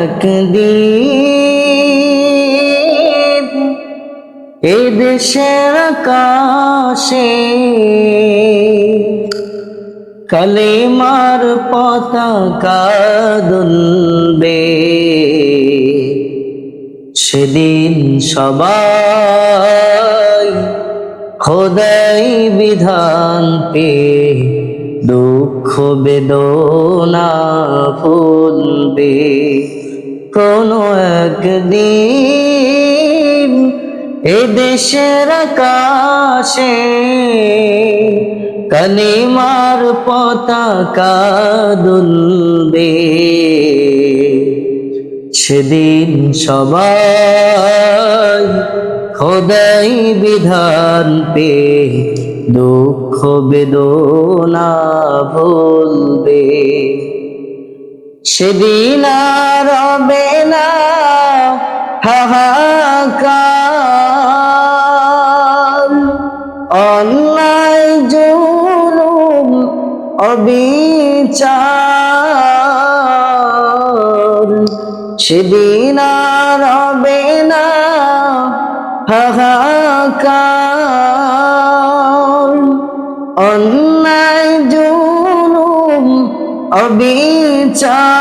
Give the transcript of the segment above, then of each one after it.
একদিন এ দেশের আকাশে কালেমার পতাকা দুলবে। সেদিন সবাই খোদাই বিধান পেয়ে দুঃখ বেদনা ভুলবে। কোনো একদিন এ দেশের আকাশে কালিমার পতাকা দুলবে। সেদিন সবাই খোদাই বিধান পেয়ে দুঃখ বেদনা ভুলবে। সেদিন আর রবে না হাহাকার, অন্যায় জুলুম অবিচার। সেদিন আর রবে না হাহাকার, অন্যায় জুলুম অবিচার।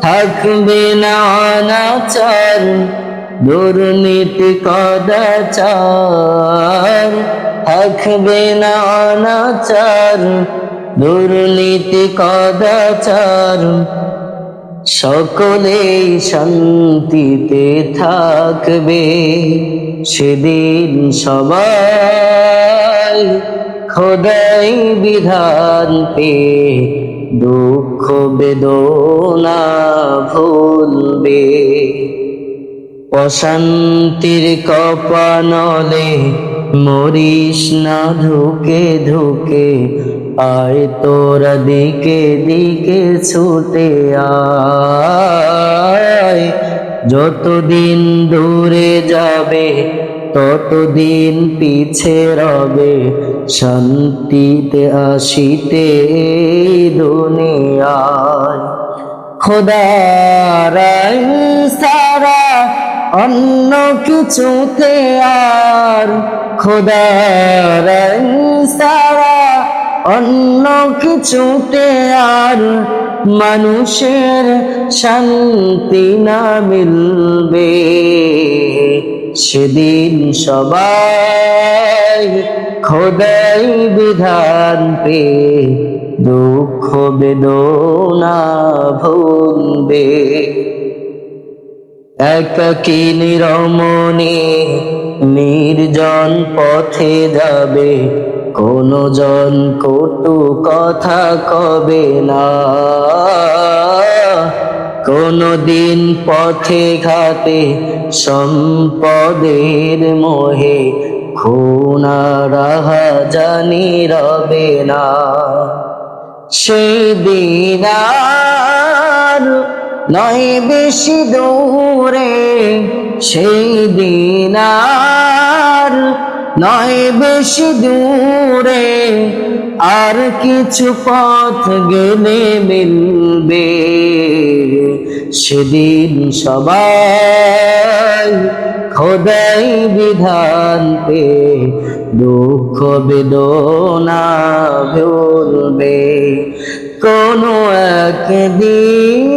থাকবে না অনাচার দুর্নীতি কদাচার, থাকবে না অনাচার দুর্নীতি কদাচার। সকলেই শান্তিতে থাকবে। সেদিন সবাই খোদাই বিধান পেয়ে দুঃখ বেদনা ভুলবে। অশান্তির কপানলে মরিস না ধুকে ধুকে, আয় তোরা দিকে দিকে ছুটে আয়। যতদিন দূরে যাবে ততদিন পিছে রবে, শান্তিতে আসিতে দুনিয়ায়। খোদার আইন সারা অন্য কিছুতে আর, খোদার আইন সারা অন্য কিছুতে আর মানুষের শান্তি না মিলবে। সেদিন সবাই খোদাই বিধান পেয়ে দুঃখ বেদনা ভুলবে। একাকী নিরমণে নির্জন পথে যাবে, কোনো জন কটু কথা কবে না। কোনো দিন পথে ঘাটে সম্পদের মোহে খুন আর রাহাজানি রবে না। সেই দিন আর নয় বেশি দূরে, সেই দিন আর নয় বেশি দূরে, আর কিছু পথ গেলে মিলবে। সেদিন সবাই খোদাই বিধান পেয়ে দুঃখ বেদনা ভুলবে। কোনো একদিন